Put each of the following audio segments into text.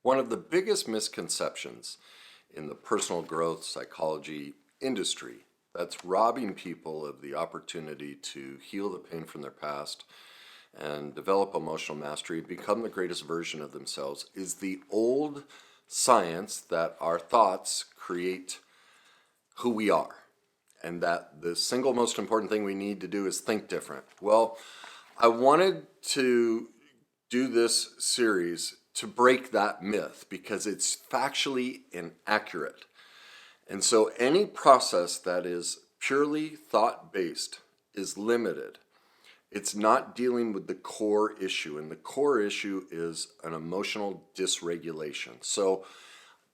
One of the biggest misconceptions in the personal growth psychology industry that's robbing people of the opportunity to heal the pain from their past and develop emotional mastery, become the greatest version of themselves, is the old science that our thoughts create who we are, and that the single most important thing we need to do is think different. Well, I wanted to do this series to break that myth because it's factually inaccurate. And so any process that is purely thought-based is limited. It's not dealing with the core issue, and the core issue is an emotional dysregulation. So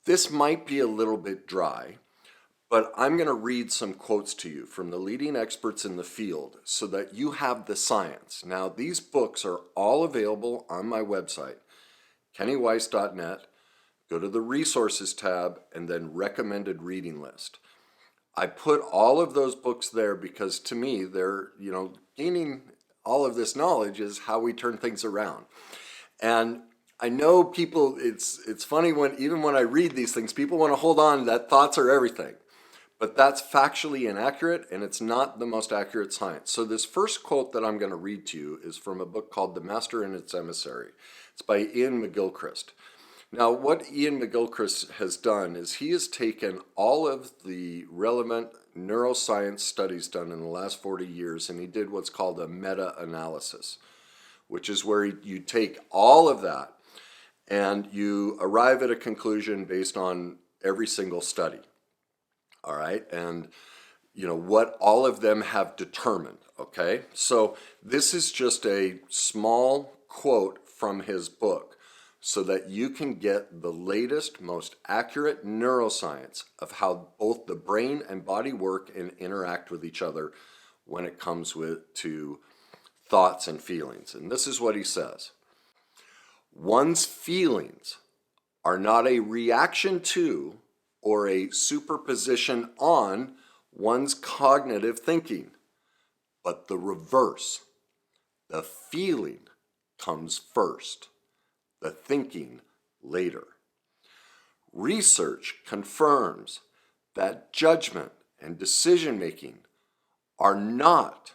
this might be a little bit dry, but I'm going to read some quotes to you from the leading experts in the field so that you have the science. Now, these books are all available on my website, kennyweiss.net. Go to the resources tab and then recommended reading list. I put all of those books there because to me, they're, gaining all of this knowledge is how we turn things around. And I know people, it's funny even when I read these things, people want to hold on that thoughts are everything. But that's factually inaccurate, and it's not the most accurate science. So this first quote that I'm going to read to you is from a book called The Master and His Emissary. It's by Ian McGilchrist. Now, what Ian McGilchrist has done is he has taken all of the relevant neuroscience studies done in the last 40 years, and he did what's called a meta-analysis, which is where you take all of that and you arrive at a conclusion based on every single study. All right, and what all of them have determined, okay? So this is just a small quote from his book so that you can get the latest, most accurate neuroscience of how both the brain and body work and interact with each other when it comes to thoughts and feelings. And this is what he says. One's feelings are not a reaction to or a superposition on one's cognitive thinking, but the reverse. The feeling comes first, the thinking later. Research confirms that judgment and decision-making are not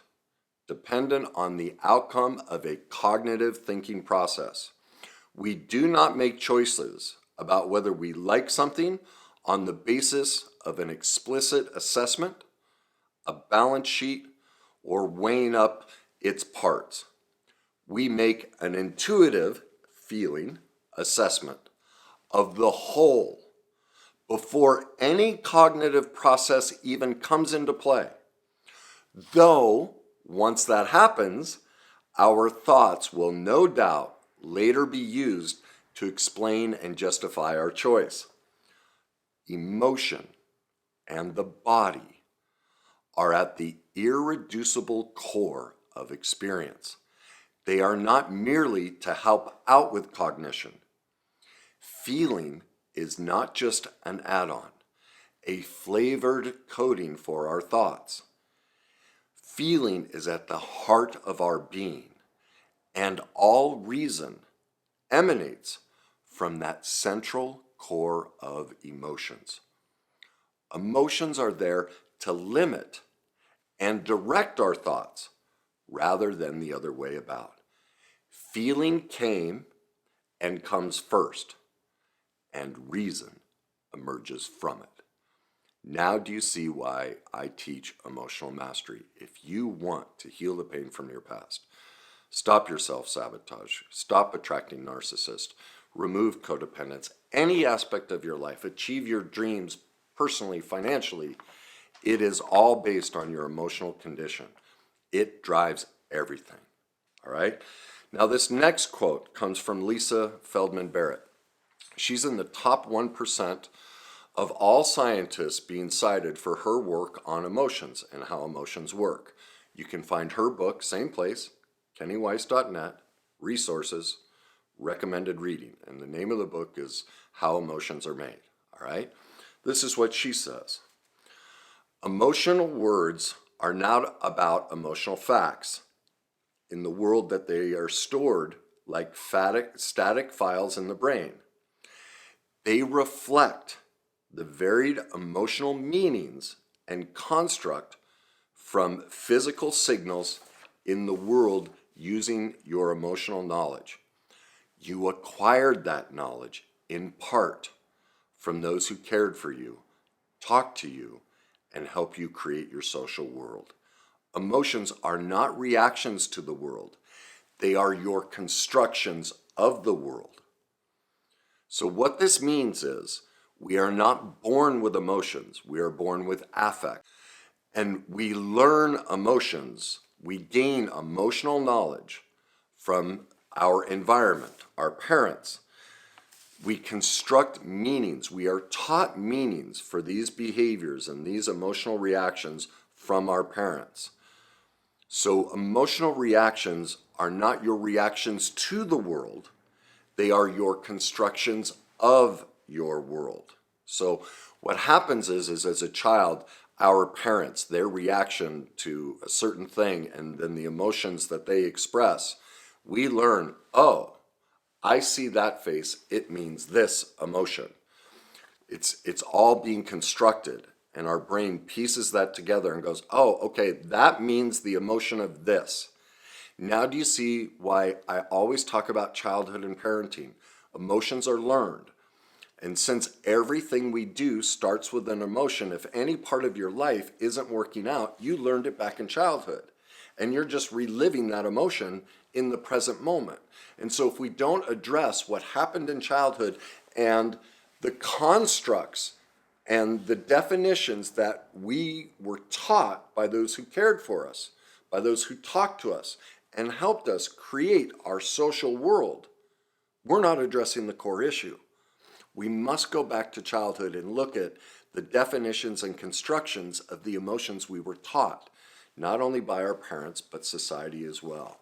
dependent on the outcome of a cognitive thinking process. We do not make choices about whether we like something on the basis of an explicit assessment, a balance sheet, or weighing up its parts. We make an intuitive feeling assessment of the whole before any cognitive process even comes into play. Though, once that happens, our thoughts will no doubt later be used to explain and justify our choice. Emotion and the body are at the irreducible core of experience. They are not merely to help out with cognition. Feeling is not just an add-on, a flavored coating for our thoughts. Feeling is at the heart of our being, and all reason emanates from that central core of emotions. Emotions are there to limit and direct our thoughts rather than the other way about. Feeling came and comes first, and reason emerges from it. Now do you see why I teach emotional mastery? If you want to heal the pain from your past, stop your self-sabotage, stop attracting narcissists, remove codependence, any aspect of your life, achieve your dreams personally, financially, it is all based on your emotional condition. It drives everything, all right? Now this next quote comes from Lisa Feldman Barrett. She's in the top 1% of all scientists being cited for her work on emotions and how emotions work. You can find her book, same place, kennyweiss.net, resources, recommended reading. And the name of the book is How Emotions Are Made, all right? This is what she says. Emotional words are not about emotional facts in the world that they are stored like static files in the brain. They reflect the varied emotional meanings and construct from physical signals in the world using your emotional knowledge. You acquired that knowledge in part from those who cared for you, talked to you, and help you create your social world. Emotions are not reactions to the world. They are your constructions of the world. So what this means is we are not born with emotions. We are born with affect. And we learn emotions. We gain emotional knowledge from our environment, our parents. We construct meanings. We are taught meanings for these behaviors and these emotional reactions from our parents. So emotional reactions are not your reactions to the world. They are your constructions of your world. So what happens is as a child, our parents, their reaction to a certain thing and then the emotions that they express, we learn, oh, I see that face, it means this emotion. It's all being constructed, and our brain pieces that together and goes, oh, okay, that means the emotion of this. Now do you see why I always talk about childhood and parenting? Emotions are learned. And since everything we do starts with an emotion, if any part of your life isn't working out, you learned it back in childhood. And you're just reliving that emotion in the present moment. And so if we don't address what happened in childhood and the constructs and the definitions that we were taught by those who cared for us, by those who talked to us and helped us create our social world, we're not addressing the core issue. We must go back to childhood and look at the definitions and constructions of the emotions we were taught, not only by our parents, but society as well.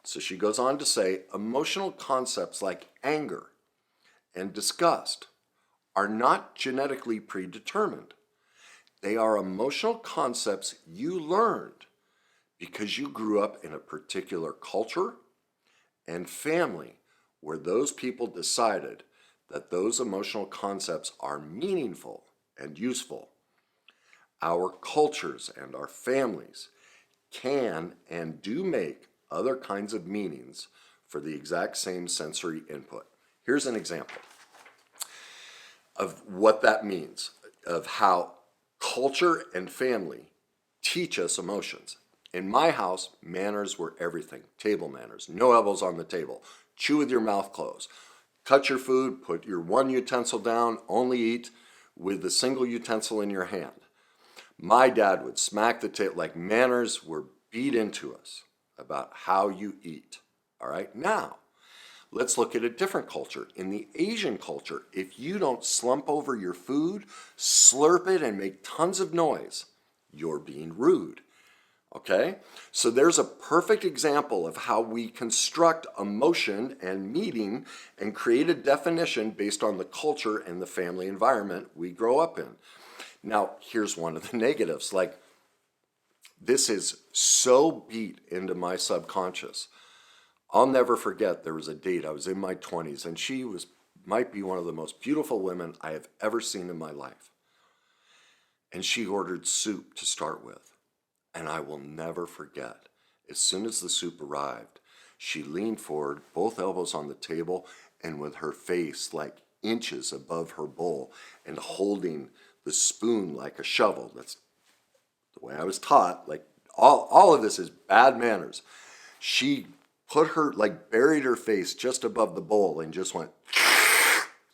So she goes on to say, emotional concepts like anger and disgust are not genetically predetermined. They are emotional concepts you learned because you grew up in a particular culture and family where those people decided that those emotional concepts are meaningful and useful. Our cultures and our families can and do make other kinds of meanings for the exact same sensory input. Here's an example of what that means, of how culture and family teach us emotions. In my house, manners were everything. Table manners, no elbows on the table, chew with your mouth closed, cut your food, put your one utensil down, only eat with the single utensil in your hand. My dad would smack the table, like manners were beat into us about how you eat. All right, now let's look at a different culture. In the Asian culture, if you don't slump over your food, slurp it, and make tons of noise, you're being rude. Okay? So there's a perfect example of how we construct emotion and meaning and create a definition based on the culture and the family environment we grow up in. Now, here's one of the negatives. Like, this is so beat into my subconscious. I'll never forget, there was a date, I was in my 20s, and she might be one of the most beautiful women I have ever seen in my life. And she ordered soup to start with. And I will never forget, as soon as the soup arrived, she leaned forward, both elbows on the table, and with her face like inches above her bowl and holding the spoon like a shovel. That's the way I was taught. Like, all of this is bad manners. She put her, like, buried her face just above the bowl and just went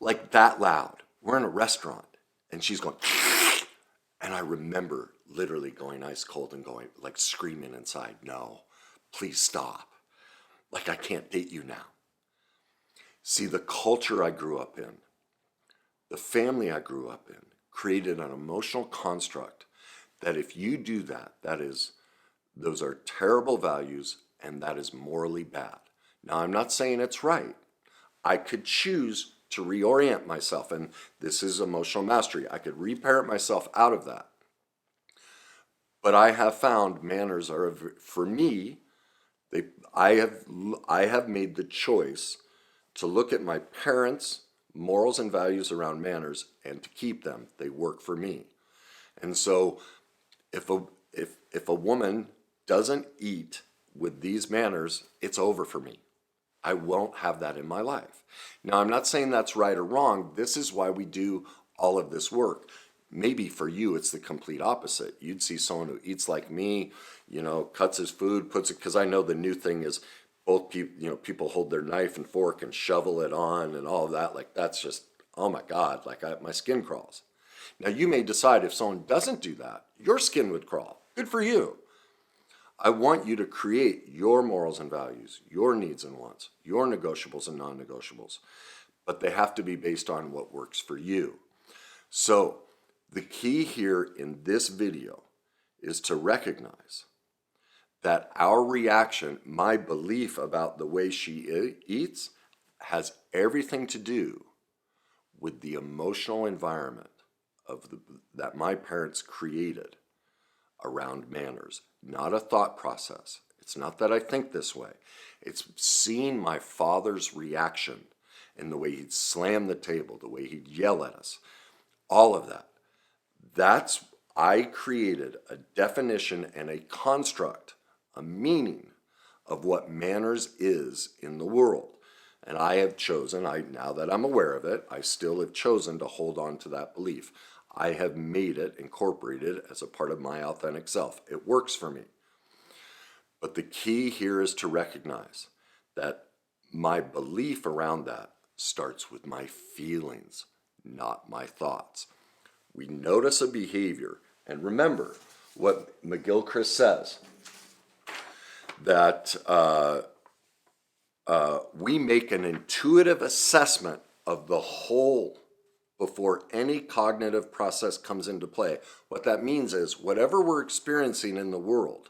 like that loud. We're in a restaurant and she's going, and I remember literally going ice cold and going, like, screaming inside, no, please stop. Like, I can't date you now. See, the culture I grew up in, the family I grew up in, created an emotional construct that if you do that, those are terrible values and that is morally bad. Now, I'm not saying it's right. I could choose to reorient myself, and this is emotional mastery. I could reparent myself out of that. But I have found manners are, for me, I have made the choice to look at my parents' morals and values around manners, and to keep them. They work for me. And so if a woman doesn't eat with these manners, it's over for me. I won't have that in my life. Now, I'm not saying that's right or wrong. This is why we do all of this work. Maybe for you, it's the complete opposite. You'd see someone who eats like me, cuts his food, puts it, because I know the new thing is both people, people hold their knife and fork and shovel it on and all of that. Like, that's just, oh my God, like my skin crawls. Now, you may decide if someone doesn't do that, your skin would crawl. Good for you. I want you to create your morals and values, your needs and wants, your negotiables and non-negotiables, but they have to be based on what works for you. So the key here in this video is to recognize that our reaction, my belief about the way she eats, has everything to do with the emotional environment that my parents created around manners, not a thought process. It's not that I think this way. It's seeing my father's reaction in the way he'd slam the table, the way he'd yell at us, all of that. I created a definition and a construct, a meaning of what manners is in the world. And I have chosen, now that I'm aware of it, I still have chosen to hold on to that belief. I have made it, incorporated it as a part of my authentic self. It works for me. But the key here is to recognize that my belief around that starts with my feelings, not my thoughts. We notice a behavior, and remember what McGilchrist says, that we make an intuitive assessment of the whole before any cognitive process comes into play. What that means is whatever we're experiencing in the world,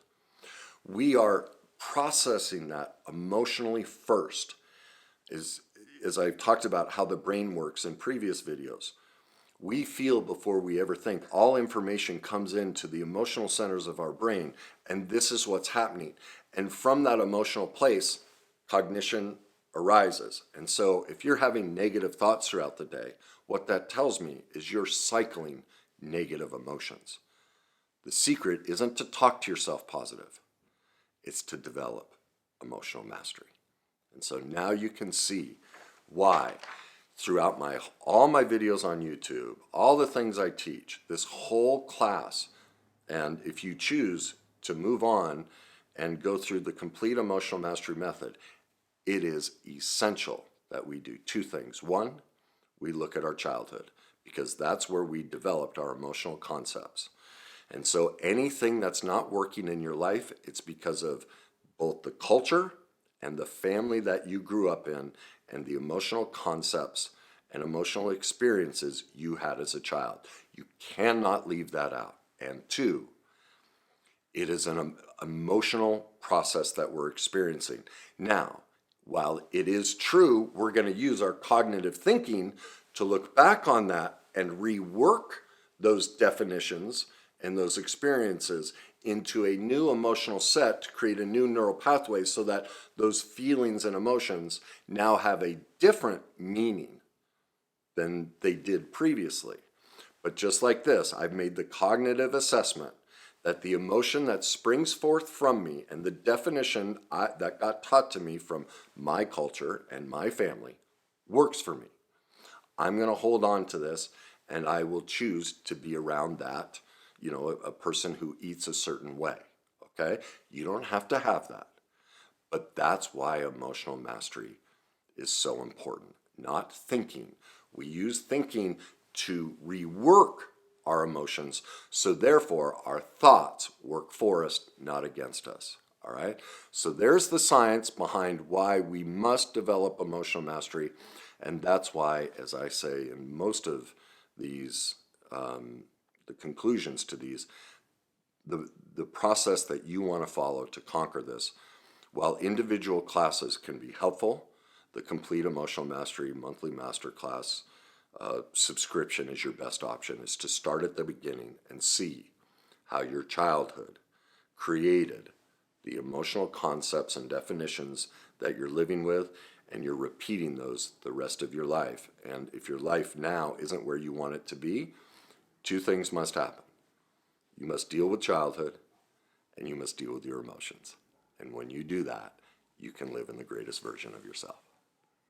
we are processing that emotionally first. As I've talked about how the brain works in previous videos, we feel before we ever think. All information comes into the emotional centers of our brain, and this is what's happening. And from that emotional place, cognition arises. And so if you're having negative thoughts throughout the day, what that tells me is you're cycling negative emotions. The secret isn't to talk to yourself positive. It's to develop emotional mastery. And so now you can see why throughout all my videos on YouTube, all the things I teach, this whole class, and if you choose to move on and go through the complete emotional mastery method, it is essential that we do two things. One, we look at our childhood, because that's where we developed our emotional concepts. And so anything that's not working in your life, it's because of both the culture and the family that you grew up in and the emotional concepts and emotional experiences you had as a child. You cannot leave that out. And two, it is an emotional process that we're experiencing. Now, while it is true, we're going to use our cognitive thinking to look back on that and rework those definitions and those experiences into a new emotional set to create a new neural pathway so that those feelings and emotions now have a different meaning than they did previously. But just like this, I've made the cognitive assessment that the emotion that springs forth from me and the definition that got taught to me from my culture and my family works for me. I'm going to hold on to this, and I will choose to be around that, a person who eats a certain way, okay? You don't have to have that, but that's why emotional mastery is so important, not thinking. We use thinking to rework our emotions, so therefore our thoughts work for us, not against us. All right, so there's the science behind why we must develop emotional mastery, and that's why, as I say in most of these, the conclusions to these, the process that you want to follow to conquer this, while individual classes can be helpful, the complete emotional mastery monthly masterclass subscription is your best option, is to start at the beginning and see how your childhood created the emotional concepts and definitions that you're living with, and you're repeating those the rest of your life. And if your life now isn't where you want it to be, two things must happen. You must deal with childhood, and you must deal with your emotions. And when you do that, you can live in the greatest version of yourself.